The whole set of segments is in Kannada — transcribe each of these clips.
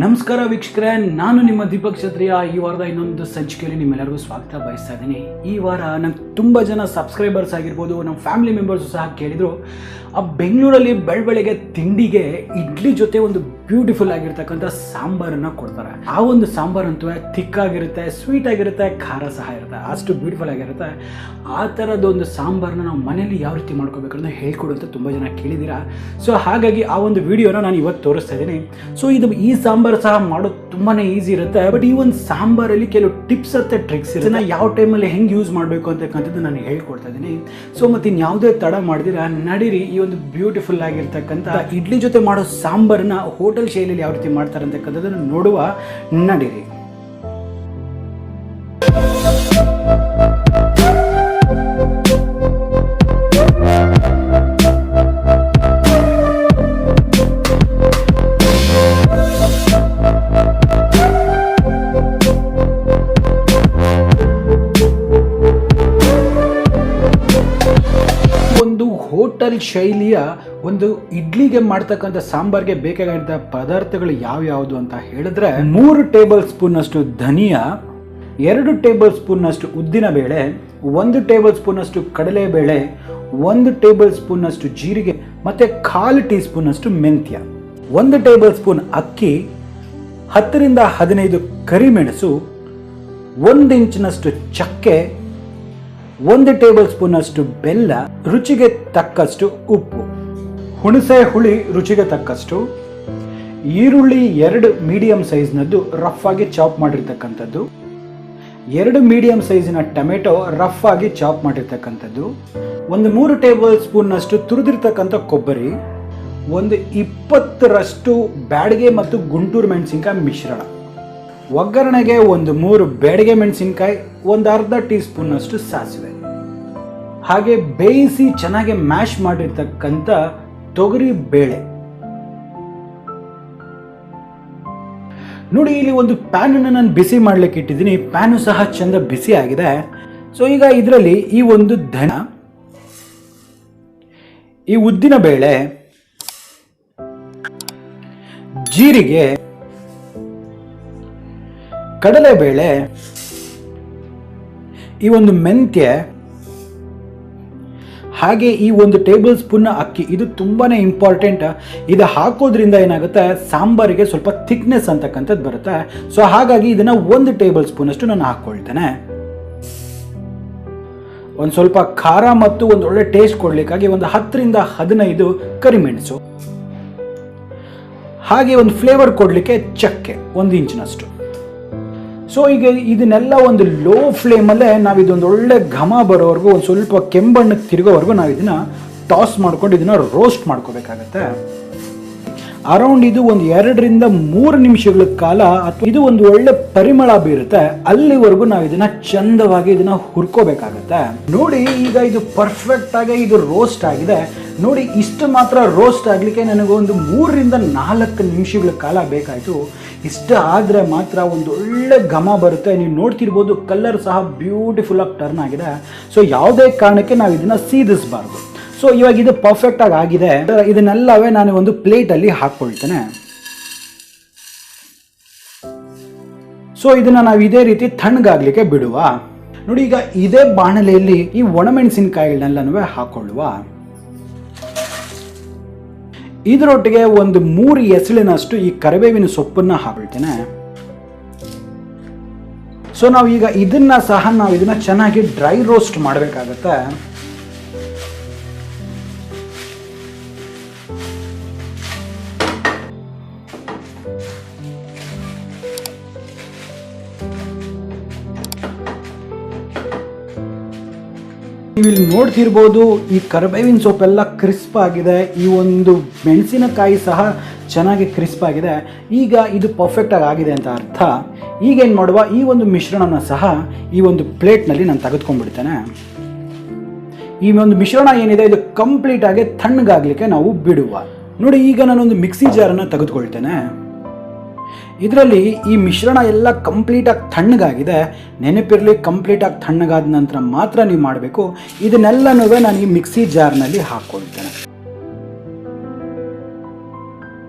ನಮಸ್ಕಾರ ವೀಕ್ಷಕರೇ, ನಾನು ನಿಮ್ಮ ದೀಪಕ್ ಕ್ಷತ್ರಿಯ. ಈ ವಾರದ ಇನ್ನೊಂದು ಸಂಚಿಕೆಯಲ್ಲಿ ನಿಮ್ಮೆಲ್ಲರಿಗೂ ಸ್ವಾಗತ ಬಯಸ್ತಾ ಇದ್ದೀನಿ. ಈ ವಾರ ನಂಗೆ ತುಂಬ ಜನ ಸಬ್ಸ್ಕ್ರೈಬರ್ಸ್ ಆಗಿರ್ಬೋದು, ನಮ್ಮ ಫ್ಯಾಮಿಲಿ ಮೆಂಬರ್ಸು ಸಹ ಕೇಳಿದರು, ಆ ಬೆಂಗಳೂರಲ್ಲಿ ಬೆಳಗ್ಗೆ ತಿಂಡಿಗೆ ಇಡ್ಲಿ ಜೊತೆ ಒಂದು ಬ್ಯೂಟಿಫುಲ್ ಆಗಿರ್ತಕ್ಕಂಥ ಸಾಂಬಾರನ್ನು ಕೊಡ್ತಾರೆ. ಆ ಒಂದು ಸಾಂಬಾರಂತೂ ಥಿಕ್ಕಾಗಿರುತ್ತೆ, ಸ್ವೀಟ್ ಆಗಿರುತ್ತೆ, ಖಾರ ಸಹ ಇರುತ್ತೆ, ಅಷ್ಟು ಬ್ಯೂಟಿಫುಲ್ ಆಗಿರುತ್ತೆ. ಆ ಥರದೊಂದು ಸಾಂಬಾರನ್ನ ನಾವು ಮನೇಲಿ ಯಾವ ರೀತಿ ಮಾಡ್ಕೋಬೇಕು ಅಂತ ಹೇಳ್ಕೊಡು ಅಂತ ತುಂಬ ಜನ ಕೇಳಿದ್ದೀರಾ. ಸೊ ಹಾಗಾಗಿ ಆ ಒಂದು ವಿಡಿಯೋನ ನಾನು ಇವತ್ತು ತೋರಿಸ್ತಾ ಇದ್ದೀನಿ. ಸೊ ಈ ಸಾಂಬಾರು ಸಹ ಮಾಡೋದು ತುಂಬಾ ಈಸಿ ಇರುತ್ತೆ. ಬಟ್ ಈ ಒಂದು ಸಾಂಬಾರಲ್ಲಿ ಕೆಲವು ಟಿಪ್ಸ್ ಮತ್ತು ಟ್ರಿಕ್ಸ್ ಇರುತ್ತೆ. ಯಾವ ಟೈಮಲ್ಲಿ ಹೆಂಗೆ ಯೂಸ್ ಮಾಡಬೇಕು ಅಂತಕ್ಕಂಥದ್ದು ನಾನು ಹೇಳ್ಕೊಡ್ತಾ ಇದ್ದೀನಿ. ಸೊ ಮತ್ತು ಇನ್ಯಾವುದೇ ತಡ ಮಾಡಿದಿರಾ ನಡೀರಿ, ಈ ಒಂದು ಬ್ಯೂಟಿಫುಲ್ ಆಗಿರ್ತಕ್ಕಂಥ ಇಡ್ಲಿ ಜೊತೆ ಮಾಡೋ ಸಾಂಬಾರನ್ನ ಹೋಟೆಲ್ ಶೈಲಿಯಲ್ಲಿ ಯಾವ ರೀತಿ ಮಾಡ್ತಾರೆ ಅಂತಕ್ಕಂಥದ್ದನ್ನು ನೋಡುವ. ನಡೀರಿ. ಹೋಟೆಲ್ ಶೈಲಿಯ ಒಂದು ಇಡ್ಲಿಗೆ ಮಾಡ್ತಕ್ಕಂಥ ಸಾಂಬಾರ್ಗೆ ಬೇಕಾಗಿದ್ದ ಪದಾರ್ಥಗಳು ಯಾವ್ಯಾವುದು ಅಂತ ಹೇಳಿದ್ರೆ, 3 ಟೇಬಲ್ ಸ್ಪೂನ್ ಅಷ್ಟು ಧನಿಯಾ, 2 ಟೇಬಲ್ ಸ್ಪೂನ್ ಅಷ್ಟು ಉದ್ದಿನ ಬೇಳೆ, 1 ಟೇಬಲ್ ಸ್ಪೂನ್ ಅಷ್ಟು ಕಡಲೆಬೇಳೆ, 1 ಟೇಬಲ್ ಸ್ಪೂನ್ ಅಷ್ಟು ಜೀರಿಗೆ, ಮತ್ತೆ 1/4 ಟೀ ಸ್ಪೂನ್ ಅಷ್ಟು ಮೆಂತ್ಯ, 1 ಟೇಬಲ್ ಸ್ಪೂನ್ ಅಕ್ಕಿ, 10 ರಿಂದ 15 ಕರಿಮೆಣಸು, 1 ಇಂಚಿನಷ್ಟು ಚಕ್ಕೆ, 1 ಟೇಬಲ್ ಸ್ಪೂನ್ ಅಷ್ಟು ಬೆಲ್ಲ, ರುಚಿಗೆ ತಕ್ಕಷ್ಟು ಉಪ್ಪು, ಹುಣಸೆ ಹುಳಿ ರುಚಿಗೆ ತಕ್ಕಷ್ಟು, ಈರುಳ್ಳಿ 2 ಮೀಡಿಯಂ ಸೈಜ್ನದ್ದು ರಫ್ ಆಗಿ ಚಾಪ್ ಮಾಡಿರ್ತಕ್ಕಂಥದ್ದು, 2 ಮೀಡಿಯಂ ಸೈಜಿನ ಟೊಮೆಟೊ ರಫ್ ಆಗಿ ಚಾಪ್ ಮಾಡಿರ್ತಕ್ಕಂಥದ್ದು, 3 ಟೇಬಲ್ ಸ್ಪೂನ್ ಅಷ್ಟು ತುರಿದಿರ್ತಕ್ಕಂಥ ಕೊಬ್ಬರಿ, 20ರಷ್ಟು ಬ್ಯಾಡಗೆ ಮತ್ತು ಗುಂಟೂರು ಮೆಣಸಿನ್ಕಾಯಿ ಮಿಶ್ರಣ, ಒಗ್ಗರಣೆಗೆ 3 ಬ್ಯಾಡಗೆ ಮೆಣಸಿನ್ಕಾಯಿ, 1/2 ಟೀ ಸ್ಪೂನ್ ಅಷ್ಟು ಸಾಸಿವೆ, ಹಾಗೆ ಬೇಯಿಸಿ ಚೆನ್ನಾಗಿ ಮ್ಯಾಶ್ ಮಾಡಿರ್ತಕ್ಕಂಥ ತೊಗರಿ ಬೇಳೆ. ನೋಡಿ, ಇಲ್ಲಿ ಒಂದು ಪ್ಯಾನ್ ಅನ್ನು ನಾನು ಬಿಸಿ ಮಾಡ್ಲಿಕ್ಕೆ ಇಟ್ಟಿದ್ದೀನಿ. ಪ್ಯಾನು ಸಹ ಚಂದ ಬಿಸಿ ಆಗಿದೆ. ಸೊ ಈಗ ಇದರಲ್ಲಿ ಈ ಒಂದು ಧನಿಯಾ, ಈ ಉದ್ದಿನ ಬೇಳೆ, ಜೀರಿಗೆ, ಕಡಲೆಬೇಳೆ, ಈ ಒಂದು ಮೆಂತ್ಯ, ಹಾಗೆ ಈ 1 ಟೇಬಲ್ ಸ್ಪೂನ್ ಅಕ್ಕಿ. ಇದು ತುಂಬಾನೇ ಇಂಪಾರ್ಟೆಂಟ್. ಇದು ಹಾಕೋದ್ರಿಂದ ಏನಾಗುತ್ತೆ, ಸಾಂಬಾರಿಗೆ ಸ್ವಲ್ಪ ಥಿಕ್ನೆಸ್ ಅಂತಕ್ಕಂಥದ್ದು ಬರುತ್ತೆ. ಸೊ ಹಾಗಾಗಿ ಇದನ್ನ 1 ಟೇಬಲ್ ಸ್ಪೂನ್ ಅಷ್ಟು ನಾನು ಹಾಕೊಳ್ತೇನೆ. ಒಂದು ಸ್ವಲ್ಪ ಖಾರ ಮತ್ತು ಒಂದು ಒಳ್ಳೆ ಟೇಸ್ಟ್ ಕೊಡ್ಲಿಕ್ಕಾಗಿ 10 ರಿಂದ 15 ಕರಿಮೆಣಸು, ಹಾಗೆ ಒಂದು ಫ್ಲೇವರ್ ಕೊಡ್ಲಿಕ್ಕೆ ಚಕ್ಕೆ 1 ಇಂಚಿನಷ್ಟು. ಸೊ ಈಗ ಇದನ್ನೆಲ್ಲ ಒಂದು ಲೋ ಫ್ಲೇಮಲ್ಲೇ ನಾವು ಇದೊಂದು ಒಳ್ಳೆ ಘಮ ಬರೋವರೆಗೂ, ಒಂದು ಸ್ವಲ್ಪ ಕೆಂಬಣ್ಣಕ್ಕೆ ತಿರುಗೋವರೆಗೂ ನಾವು ಇದನ್ನ ಟಾಸ್ ಮಾಡ್ಕೊಂಡು ಇದನ್ನ ರೋಸ್ಟ್ ಮಾಡ್ಕೋಬೇಕಾಗತ್ತೆ. ಅರೌಂಡ್ ಇದು 2 ರಿಂದ 3 ನಿಮಿಷಗಳ ಕಾಲ, ಅಥವಾ ಇದು ಒಂದು ಒಳ್ಳೆ ಪರಿಮಳ ಬೀರುತ್ತೆ ಅಲ್ಲಿವರೆಗೂ ನಾವು ಇದನ್ನ ಚಂದವಾಗಿ ಇದನ್ನ ಹುರ್ಕೋಬೇಕಾಗತ್ತೆ. ನೋಡಿ, ಈಗ ಇದು ಪರ್ಫೆಕ್ಟ್ ಆಗಿ ಇದು ರೋಸ್ಟ್ ಆಗಿದೆ. ನೋಡಿ, ಇಷ್ಟು ಮಾತ್ರ ರೋಸ್ಟ್ ಆಗ್ಲಿಕ್ಕೆ ನನಗೆ ಒಂದು 3 ರಿಂದ 4 ನಿಮಿಷಗಳ ಕಾಲ ಬೇಕಾಯಿತು. ಇಷ್ಟ ಆದರೆ ಮಾತ್ರ ಒಂದು ಒಳ್ಳೆ ಘಮ ಬರುತ್ತೆ. ನೀವು ನೋಡ್ತಿರ್ಬೋದು, ಕಲರ್ ಸಹ ಬ್ಯೂಟಿಫುಲ್ ಆಗಿ ಟರ್ನ್ ಆಗಿದೆ. ಸೊ ಯಾವುದೇ ಕಾರಣಕ್ಕೆ ನಾವು ಇದನ್ನ ಸೀದಿಸಬಾರ್ದು. ಸೊ ಇವಾಗ ಇದು ಪರ್ಫೆಕ್ಟ್ ಆಗಿದೆ. ಇದನ್ನೆಲ್ಲವೇ ನಾನು ಒಂದು ಪ್ಲೇಟಲ್ಲಿ ಹಾಕ್ಕೊಳ್ತೇನೆ. ಸೊ ಇದನ್ನ ನಾವು ಇದೇ ರೀತಿ ತಣ್ಣಗಾಗ್ಲಿಕ್ಕೆ ಬಿಡುವ. ನೋಡಿ, ಈಗ ಇದೇ ಬಾಣಲೆಯಲ್ಲಿ ಈ ಒಣಮೆಣಸಿನಕಾಯಿಗಳನ್ನೆಲ್ಲನೂ ಹಾಕೊಳ್ಳುವ. ಇದರೊಟ್ಟಿಗೆ 3 ಎಸಳಿನಷ್ಟು ಈ ಕರಿಬೇವಿನ ಸೊಪ್ಪನ್ನ ಹಾಕೊಳ್ತೇನೆ. ಸೊ ನಾವು ಈಗ ಇದನ್ನ ಚೆನ್ನಾಗಿ ಡ್ರೈ ರೋಸ್ಟ್ ಮಾಡಬೇಕಾಗತ್ತೆ. ನೀವಿಲ್ಲಿ ನೋಡ್ತಿರ್ಬೋದು, ಈ ಕರಿಬೇವಿನ ಸೊಪ್ಪೆಲ್ಲ ಕ್ರಿಸ್ಪ್ ಆಗಿದೆ. ಈ ಒಂದು ಮೆಣಸಿನಕಾಯಿ ಸಹ ಚೆನ್ನಾಗಿ ಕ್ರಿಸ್ಪ್ ಆಗಿದೆ. ಈಗ ಇದು ಪರ್ಫೆಕ್ಟ್ ಆಗಿದೆ ಅಂತ ಅರ್ಥ. ಈಗೇನು ಮಾಡುವ, ಈ ಒಂದು ಮಿಶ್ರಣನ ಸಹ ಈ ಒಂದು ಪ್ಲೇಟ್ನಲ್ಲಿ ನಾನು ತೆಗೆದುಕೊಂಡ್ಬಿಡ್ತೇನೆ. ಈ ಒಂದು ಮಿಶ್ರಣ ಏನಿದೆ ಇದು ಕಂಪ್ಲೀಟ್ ಆಗಿ ತಣ್ಣಗಾಗ್ಲಿಕ್ಕೆ ನಾವು ಬಿಡುವ. ನೋಡಿ, ಈಗ ನಾನೊಂದು ಮಿಕ್ಸಿ ಜಾರನ್ನು ತೆಗೆದುಕೊಳ್ತೇನೆ. ಇದರಲ್ಲಿ ಈ ಮಿಶ್ರಣ ಎಲ್ಲ ಕಂಪ್ಲೀಟಾಗಿ ತಣ್ಣಗಾಗಿದೆ. ನೆನಪಿರಲಿ, ಕಂಪ್ಲೀಟಾಗಿ ತಣ್ಣಗಾದ ನಂತರ ಮಾತ್ರ ನೀವು ಮಾಡಬೇಕು. ಇದನ್ನೆಲ್ಲನೂ ನಾನು ಈ ಮಿಕ್ಸಿ ಜಾರ್ನಲ್ಲಿ ಹಾಕ್ಕೊಳ್ತೇನೆ.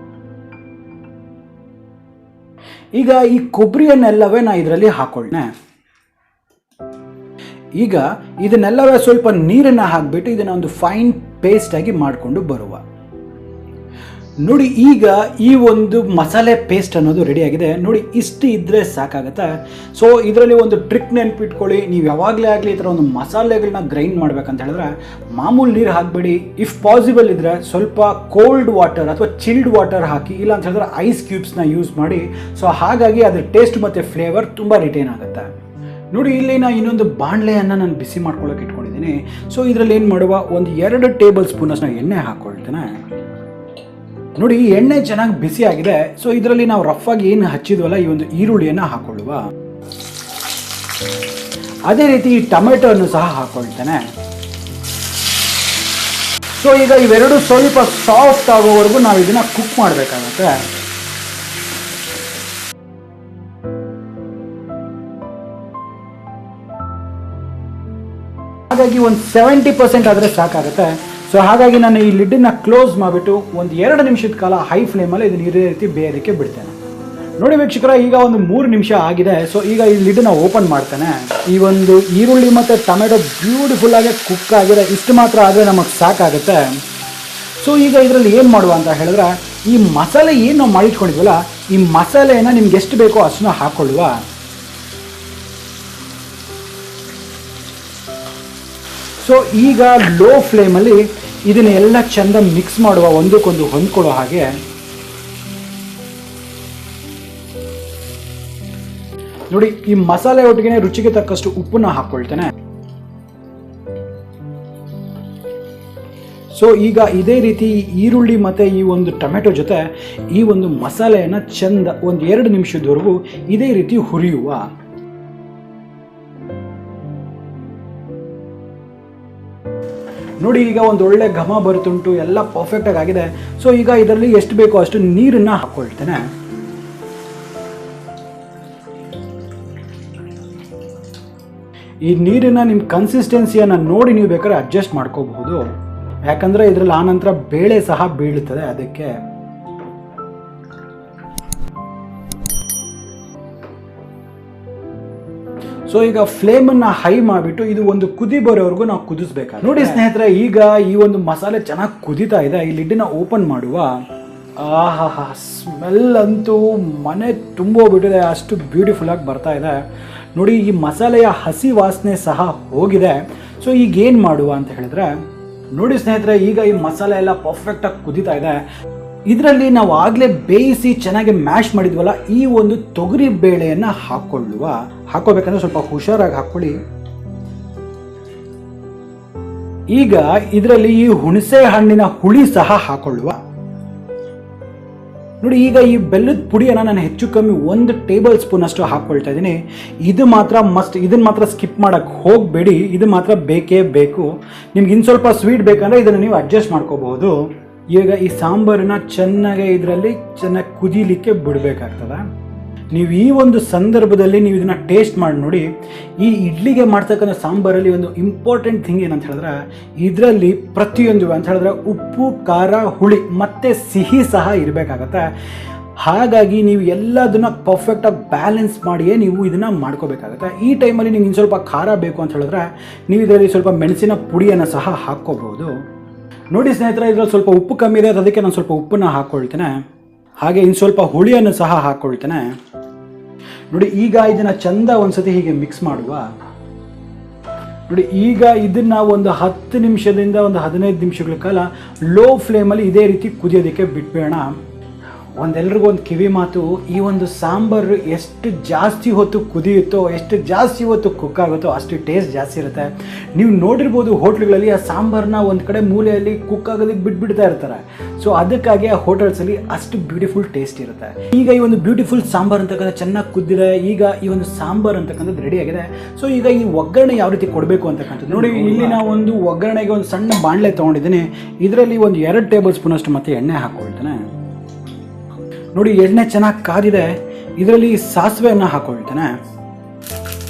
ಈಗ ಈ ಕೊಬ್ಬರಿಯನ್ನೆಲ್ಲವೇ ನಾ ಇದರಲ್ಲಿ ಹಾಕೊಳ್ಳೆ. ಈಗ ಇದನ್ನೆಲ್ಲವೇ ಸ್ವಲ್ಪ ನೀರನ್ನು ಹಾಕಿಬಿಟ್ಟು ಇದನ್ನು ಒಂದು ಫೈನ್ ಪೇಸ್ಟ್ ಆಗಿ ಮಾಡಿಕೊಂಡು ಬರುವ. ನೋಡಿ, ಈಗ ಈ ಒಂದು ಮಸಾಲೆ ಪೇಸ್ಟ್ ಅನ್ನೋದು ರೆಡಿಯಾಗಿದೆ. ನೋಡಿ, ಇಷ್ಟು ಇದ್ದರೆ ಸಾಕಾಗುತ್ತೆ. ಸೊ ಇದರಲ್ಲಿ ಒಂದು ಟ್ರಿಕ್ ನೆನ್ಪಿಟ್ಕೊಳ್ಳಿ, ನೀವು ಯಾವಾಗಲೇ ಆಗಲಿ ಈ ಥರ ಒಂದು ಮಸಾಲೆಗಳನ್ನ ಗ್ರೈಂಡ್ ಮಾಡ್ಬೇಕಂತ ಹೇಳಿದ್ರೆ ಮಾಮೂಲಿ ನೀರು ಹಾಕಬೇಡಿ. ಇಫ್ ಪಾಸಿಬಲ್ ಇದ್ದರೆ ಸ್ವಲ್ಪ ಕೋಲ್ಡ್ ವಾಟರ್ ಅಥವಾ ಚಿಲ್ಡ್ ವಾಟರ್ ಹಾಕಿ, ಇಲ್ಲ ಅಂತ ಹೇಳಿದ್ರೆ ಐಸ್ ಕ್ಯೂಬ್ಸ್ನ ಯೂಸ್ ಮಾಡಿ. ಸೊ ಹಾಗಾಗಿ ಅದ್ರ ಟೇಸ್ಟ್ ಮತ್ತು ಫ್ಲೇವರ್ ತುಂಬ ರಿಟೈನ್ ಆಗುತ್ತೆ. ನೋಡಿ, ಇಲ್ಲಿ ನಾನು ಇನ್ನೊಂದು ಬಾಣಲೆಯನ್ನು ನಾನು ಬಿಸಿ ಮಾಡ್ಕೊಳ್ಳೋಕೆ ಇಟ್ಕೊಂಡಿದ್ದೀನಿ. ಸೊ ಇದರಲ್ಲಿ ಏನು ಮಾಡುವ, ಒಂದು 2 ಟೇಬಲ್ ಸ್ಪೂನಷ್ಟು ಎಣ್ಣೆ ಹಾಕ್ಕೊಳ್ತೇನೆ. ನೋಡಿ, ಎಣ್ಣೆ ಚೆನ್ನಾಗಿ ಬಿಸಿ ಆಗಿದೆ. ಸೊ ಇದರಲ್ಲಿ ನಾವು ರಫ್ ಆಗಿ ಏನು ಹಚ್ಚಿದ್ವಲ್ಲ ಈ ಒಂದು ಈರುಳ್ಳಿಯನ್ನು ಹಾಕೊಳ್ಳುವ. ಅದೇ ರೀತಿ ಈ ಟೊಮೆಟೊನ್ನು ಸಹ ಹಾಕೊಳ್ತೇನೆ. ಸೊ ಈಗ ಇವೆರಡು ಸ್ವಲ್ಪ ಸಾಫ್ಟ್ ಆಗೋವರೆಗೂ ನಾವು ಇದನ್ನ ಕುಕ್ ಮಾಡಬೇಕಾಗುತ್ತೆ. ಹಾಗಾಗಿ ಒಂದು 70% ಆದರೆ ಸಾಕಾಗುತ್ತೆ. ಸೊ ಹಾಗಾಗಿ ನಾನು ಈ ಲಿಡ್ಡನ್ನು ಕ್ಲೋಸ್ ಮಾಡಿಬಿಟ್ಟು ಒಂದು 2 ನಿಮಿಷದ ಕಾಲ ಹೈ ಫ್ಲೇಮಲ್ಲಿ ಇದನ್ನು ಇದೇ ರೀತಿ ಬೇಯೋದಕ್ಕೆ ಬಿಡ್ತೇನೆ. ನೋಡಿ ವೀಕ್ಷಕರ, ಈಗ ಒಂದು 3 ನಿಮಿಷ ಆಗಿದೆ. ಸೊ ಈಗ ಈ ಲಿಡ್ಡನ್ನು ಓಪನ್ ಮಾಡ್ತೇನೆ. ಈ ಒಂದು ಈರುಳ್ಳಿ ಮತ್ತು ಟೊಮೆಟೊ ಬ್ಯೂಟಿಫುಲ್ ಆಗಿ ಕುಕ್ ಆಗಿದೆ. ಇಷ್ಟು ಮಾತ್ರ ಆದರೆ ನಮಗೆ ಸಾಕಾಗುತ್ತೆ. ಸೊ ಈಗ ಇದರಲ್ಲಿ ಏನು ಮಾಡುವ ಅಂತ ಹೇಳಿದ್ರೆ, ಈ ಮಸಾಲೆ ಏನು ನಾವು ಮಾಡಿಟ್ಕೊಂಡಿದ್ವಲ್ಲ, ಈ ಮಸಾಲೆಯನ್ನು ನಿಮ್ಗೆ ಎಷ್ಟು ಬೇಕೋ ಅಷ್ಟನ್ನು ಹಾಕ್ಕೊಳ್ಳುವ. ಸೊ ಈಗ ಲೋ ಫ್ಲೇಮಲ್ಲಿ ಇದನ್ನೆಲ್ಲ ಚೆಂದ ಮಿಕ್ಸ್ ಮಾಡುವ, ಒಂದಕ್ಕೊಂದು ಹೊಂದ್ಕೊಳ್ಳೋ ಹಾಗೆ. ನೋಡಿ, ಈ ಮಸಾಲೆ ಒಟ್ಟಿಗೆ ರುಚಿಗೆ ತಕ್ಕಷ್ಟು ಉಪ್ಪನ್ನ ಹಾಕ್ಕೊಳ್ತೇನೆ. ಸೊ ಈಗ ಇದೇ ರೀತಿ ಈರುಳ್ಳಿ ಮತ್ತು ಈ ಒಂದು ಟೊಮೆಟೊ ಜೊತೆ ಈ ಒಂದು ಮಸಾಲೆಯನ್ನು ಚೆಂದ ಒಂದು 2 ನಿಮಿಷದವರೆಗೂ ಇದೇ ರೀತಿ ಹುರಿಯುವ. ನೋಡಿ, ಈಗ ಒಂದು ಒಳ್ಳೆ ಘಮ ಬರುತ್ತುಂಟು, ಎಲ್ಲ ಪರ್ಫೆಕ್ಟಾಗಿ ಆಗಿದೆ. ಸೊ ಈಗ ಇದರಲ್ಲಿ ಎಷ್ಟು ಬೇಕೋ ಅಷ್ಟು ನೀರನ್ನು ಹಾಕ್ಕೊಳ್ತೇನೆ. ಈ ನೀರನ್ನು ನಿಮ್ಮ ಕನ್ಸಿಸ್ಟೆನ್ಸಿಯನ್ನು ನೋಡಿ ನೀವು ಬೇಕಾದ್ರೆ ಅಡ್ಜಸ್ಟ್ ಮಾಡ್ಕೋಬಹುದು. ಯಾಕಂದರೆ ಇದರಲ್ಲಿ ಆನಂತರ ಬೇಳೆ ಸಹ ಬೀಳುತ್ತದೆ, ಅದಕ್ಕೆ. ಸೊ ಈಗ ಫ್ಲೇಮನ್ನು ಹೈ ಮಾಡಿಬಿಟ್ಟು ಇದು ಒಂದು ಕುದಿ ಬರೋವರೆಗೂ ನಾವು ಕುದಿಸ್ಬೇಕಾದ್ರೆ. ನೋಡಿ ಸ್ನೇಹಿತರೆ, ಈಗ ಈ ಒಂದು ಮಸಾಲೆ ಚೆನ್ನಾಗಿ ಕುದೀತಾ ಇದೆ. ಈ ಲಿಡ್ಡನ್ನ ಓಪನ್ ಮಾಡುವ. ಆಹಾ, ಸ್ಮೆಲ್ ಅಂತೂ ಮನೆ ತುಂಬೋಗ್ಬಿಟ್ಟಿದೆ, ಅಷ್ಟು ಬ್ಯೂಟಿಫುಲ್ ಆಗಿ ಬರ್ತಾ ಇದೆ. ನೋಡಿ, ಈ ಮಸಾಲೆಯ ಹಸಿ ವಾಸನೆ ಸಹ ಹೋಗಿದೆ. ಸೊ ಈಗ ಏನು ಮಾಡುವ ಅಂತ ಹೇಳಿದ್ರೆ, ನೋಡಿ ಸ್ನೇಹಿತರೆ, ಈಗ ಈ ಮಸಾಲೆ ಎಲ್ಲ ಪರ್ಫೆಕ್ಟಾಗಿ ಕುದೀತಾ ಇದೆ. ಇದರಲ್ಲಿ ನಾವು ಆಗಲೇ ಬೇಯಿಸಿ ಚೆನ್ನಾಗಿ ಮ್ಯಾಶ್ ಮಾಡಿದ್ವಲ್ಲ, ಈ ಒಂದು ತೊಗರಿ ಬೇಳೆಯನ್ನು ಹಾಕೋಬೇಕಂದ್ರೆ ಸ್ವಲ್ಪ ಹುಷಾರಾಗಿ ಹಾಕ್ಕೊಳ್ಳಿ. ಈಗ ಇದರಲ್ಲಿ ಈ ಹುಣಸೆ ಹಣ್ಣಿನ ಹುಳಿ ಸಹ ಹಾಕೊಳ್ಳುವ. ನೋಡಿ, ಈಗ ಈ ಬೆಲ್ಲದ ಪುಡಿಯನ್ನು ನಾನು ಹೆಚ್ಚು ಕಮ್ಮಿ 1 ಟೇಬಲ್ ಸ್ಪೂನ್ ಅಷ್ಟು ಹಾಕ್ಕೊಳ್ತಾ ಇದ್ದೀನಿ. ಇದು ಮಾತ್ರ ಮಸ್ಟ್, ಇದನ್ನು ಮಾತ್ರ ಸ್ಕಿಪ್ ಮಾಡೋಕ್ಕೆ ಹೋಗಬೇಡಿ. ಇದು ಮಾತ್ರ ಬೇಕೇ ಬೇಕು. ನಿಮ್ಗೆ ಇನ್ನು ಸ್ವಲ್ಪ ಸ್ವೀಟ್ ಬೇಕಂದ್ರೆ ಇದನ್ನು ನೀವು ಅಡ್ಜಸ್ಟ್ ಮಾಡ್ಕೋಬಹುದು. ಈಗ ಈ ಸಾಂಬಾರನ್ನ ಚೆನ್ನಾಗಿ ಇದರಲ್ಲಿ ಚೆನ್ನಾಗಿ ಕುದೀಲಿಕ್ಕೆ ಬಿಡಬೇಕಾಗ್ತದೆ. ನೀವು ಈ ಒಂದು ಸಂದರ್ಭದಲ್ಲಿ ನೀವು ಇದನ್ನು ಟೇಸ್ಟ್ ಮಾಡಿ ನೋಡಿ. ಈ ಇಡ್ಲಿಗೆ ಮಾಡ್ತಕ್ಕಂಥ ಸಾಂಬಾರಲ್ಲಿ ಒಂದು ಇಂಪಾರ್ಟೆಂಟ್ ಥಿಂಗ್ ಏನಂತ ಹೇಳಿದ್ರೆ, ಇದರಲ್ಲಿ ಪ್ರತಿಯೊಂದು ಅಂತ ಹೇಳಿದ್ರೆ ಉಪ್ಪು, ಖಾರ, ಹುಳಿ ಮತ್ತು ಸಿಹಿ ಸಹ ಇರಬೇಕಾಗತ್ತೆ. ಹಾಗಾಗಿ ನೀವು ಎಲ್ಲದನ್ನ ಪರ್ಫೆಕ್ಟಾಗಿ ಬ್ಯಾಲೆನ್ಸ್ ಮಾಡಿಯೇ ನೀವು ಇದನ್ನು ಮಾಡ್ಕೋಬೇಕಾಗತ್ತೆ. ಈ ಟೈಮಲ್ಲಿ ನಿಮ್ಗೆ ಇನ್ನು ಸ್ವಲ್ಪ ಖಾರ ಬೇಕು ಅಂತ ಹೇಳಿದ್ರೆ ನೀವು ಇದರಲ್ಲಿ ಸ್ವಲ್ಪ ಮೆಣಸಿನ ಪುಡಿಯನ್ನು ಸಹ ಹಾಕ್ಕೋಬಹುದು. ನೋಡಿ ಸ್ನೇಹಿತರೆ, ಇದರಲ್ಲಿ ಸ್ವಲ್ಪ ಉಪ್ಪು ಕಮ್ಮಿ ಇದೆ, ಅದಕ್ಕೆ ನಾನು ಸ್ವಲ್ಪ ಉಪ್ಪನ್ನು ಹಾಕ್ಕೊಳ್ತೇನೆ. ಹಾಗೆ ಇನ್ನು ಸ್ವಲ್ಪ ಹುಳಿಯನ್ನು ಸಹ ಹಾಕ್ಕೊಳ್ತೇನೆ. ನೋಡಿ, ಈಗ ಇದನ್ನು ಚಂದ ಒಂದ್ಸತಿ ಹೀಗೆ ಮಿಕ್ಸ್ ಮಾಡುವ. ನೋಡಿ, ಈಗ ಇದನ್ನು ಒಂದು 10 ನಿಮಿಷದಿಂದ ಒಂದು 15 ನಿಮಿಷಗಳ ಕಾಲ ಲೋ ಫ್ಲೇಮಲ್ಲಿ ಇದೇ ರೀತಿ ಕುದಿಯೋದಕ್ಕೆ ಬಿಟ್ಬೇಡ. ಒಂದೆಲ್ರಿಗೂ ಒಂದು ಕಿವಿ ಮಾತು, ಈ ಒಂದು ಸಾಂಬಾರು ಎಷ್ಟು ಜಾಸ್ತಿ ಹೊತ್ತು ಕುದಿಯುತ್ತೋ, ಎಷ್ಟು ಜಾಸ್ತಿ ಹೊತ್ತು ಕುಕ್ ಆಗುತ್ತೋ ಅಷ್ಟು ಟೇಸ್ಟ್ ಜಾಸ್ತಿ ಇರುತ್ತೆ. ನೀವು ನೋಡಿರ್ಬೋದು ಹೋಟ್ಲುಗಳಲ್ಲಿ ಆ ಸಾಂಬಾರನ್ನ ಒಂದು ಕಡೆ ಮೂಲೆಯಲ್ಲಿ ಕುಕ್ ಆಗೋದಕ್ಕೆ ಬಿಟ್ಬಿಡ್ತಾ ಇರ್ತಾರೆ. ಸೊ ಅದಕ್ಕಾಗಿ ಆ ಹೋಟೆಲ್ಸಲ್ಲಿ ಅಷ್ಟು ಬ್ಯೂಟಿಫುಲ್ ಟೇಸ್ಟ್ ಇರುತ್ತೆ. ಈಗ ಈ ಒಂದು ಬ್ಯೂಟಿಫುಲ್ ಸಾಂಬಾರು ಅಂತಕ್ಕಂಥ ಚೆನ್ನಾಗಿ ಕುದ್ದಿದೆ. ಈಗ ಈ ಒಂದು ಸಾಂಬಾರು ಅಂತಕ್ಕಂಥದ್ದು ರೆಡಿ ಆಗಿದೆ. ಸೊ ಈಗ ಈ ಒಗ್ಗರಣೆ ಯಾವ ರೀತಿ ಕೊಡಬೇಕು ಅಂತಕ್ಕಂಥದ್ದು ನೋಡಿ. ಇಲ್ಲಿ ನಾವು ಒಂದು ಒಗ್ಗರಣೆಗೆ ಒಂದು ಸಣ್ಣ ಬಾಣಲೆ ತೊಗೊಂಡಿದ್ದೀನಿ. ಇದರಲ್ಲಿ ಒಂದು 2 ಟೇಬಲ್ ಸ್ಪೂನ್ ಅಷ್ಟು ಮತ್ತೆ ಎಣ್ಣೆ ಹಾಕ್ಕೊಳ್ತೇನೆ. ನೋಡಿ, ಎಣ್ಣೆ ಚೆನ್ನಾಗಿ ಕಾದಿದೆ. ಇದರಲ್ಲಿ ಸಾಸಿವೆಯನ್ನು ಹಾಕ್ಕೊಳ್ತೇನೆ.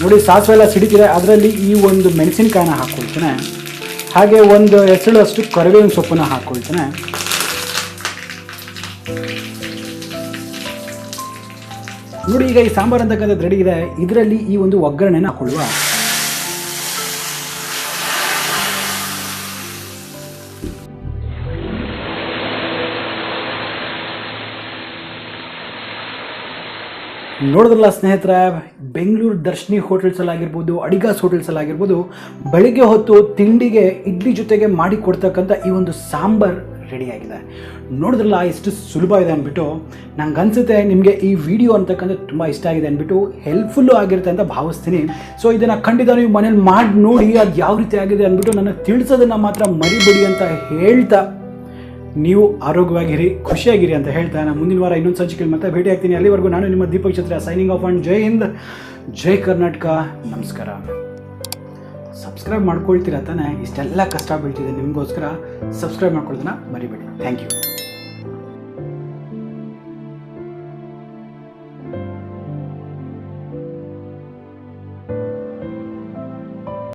ನೋಡಿ, ಸಾಸಿವೆ ಎಲ್ಲ ಸಿಡಿತಿದೆ. ಅದರಲ್ಲಿ ಈ ಒಂದು ಮೆಣಸಿನಕಾಯಿನ ಹಾಕ್ಕೊಳ್ತೇನೆ. ಹಾಗೆ ಒಂದು ಎಸಳು ಅಷ್ಟು ಕರಿಬೇವಿನ ಸೊಪ್ಪನ್ನು ಹಾಕ್ಕೊಳ್ತೇನೆ. ನೋಡಿ, ಈಗ ಈ ಸಾಂಬಾರ್ ಅಂತಕ್ಕಂಥದ್ದು ರೆಡಿ ಇದೆ. ಇದರಲ್ಲಿ ಈ ಒಂದು ಒಗ್ಗರಣೆನ ಹಾಕೊಳ್ಳುವ. ನೋಡಿದ್ರಲ್ಲ ಸ್ನೇಹಿತರೆ, ಬೆಂಗಳೂರು ದರ್ಶಿನಿ ಹೋಟೆಲ್ಸಲ್ಲಿ ಆಗಿರ್ಬೋದು, ಅಡಿಗಾಸ್ ಹೋಟೆಲ್ಸಲ್ಲಿ ಆಗಿರ್ಬೋದು, ಬೆಳಿಗ್ಗೆ ಹೊತ್ತು ತಿಂಡಿಗೆ ಇಡ್ಲಿ ಜೊತೆಗೆ ಮಾಡಿ ಕೊಡ್ತಕ್ಕಂಥ ಈ ಒಂದು ಸಾಂಬಾರ್ ರೆಡಿಯಾಗಿದೆ. ನೋಡಿದ್ರಲ್ಲ ಎಷ್ಟು ಸುಲಭ ಇದೆ ಅಂದ್ಬಿಟ್ಟು. ನಂಗೆ ಅನಿಸುತ್ತೆ ನಿಮಗೆ ಈ ವಿಡಿಯೋ ಅಂತಕ್ಕಂಥದ್ದು ತುಂಬ ಇಷ್ಟ ಆಗಿದೆ ಅಂದ್ಬಿಟ್ಟು, ಹೆಲ್ಪ್ಫುಲ್ಲು ಆಗಿರುತ್ತೆ ಅಂತ ಭಾವಿಸ್ತೀನಿ. ಸೊ ಇದನ್ನು ಖಂಡಿತ ನೀವು ಮನೇಲಿ ಮಾಡಿ ನೋಡಿ ಅದು ಯಾವ ರೀತಿ ಆಗಿದೆ ಅಂದ್ಬಿಟ್ಟು ನನಗೆ ತಿಳಿಸೋದನ್ನು ಮಾತ್ರ ಮರಿಬೇಡಿ ಅಂತ ಹೇಳ್ತಾ, ನೀವು ಆರೋಗ್ಯವಾಗಿರಿ, ಖುಷಿಯಾಗಿರಿ ಅಂತ ಹೇಳ್ತಾ, ನಾನು ಮುಂದಿನ ವಾರ ಇನ್ನೊಂದು ಸಂಚಿಕೆಯಲ್ಲಿ ಮತ್ತೆ ಭೇಟಿ ಆಗ್ತೀನಿ. ಅಲ್ಲಿವರೆಗೂ ನಾನು ನಿಮ್ಮ ದೀಪಕ್ ಛತ್ರ ಸೈನಿಂಗ್ ಆಫ್ ಅಂಡ್ ಜೈ ಹಿಂದ್, ಜೈ ಕರ್ನಾಟಕ, ನಮಸ್ಕಾರ. ಸಬ್ಸ್ಕ್ರೈಬ್ ಮಾಡ್ಕೊಳ್ತೀರಾ ತಾನೇ? ಇಷ್ಟೆಲ್ಲ ಕಷ್ಟ ಬೀಳ್ತಿದೆ ನಿಮಗೋಸ್ಕರ. ಸಬ್ಸ್ಕ್ರೈಬ್ ಮಾಡ್ಕೊಳ್ಳೋದನ್ನ ಮರಿಬೇಡಿ. Thank you.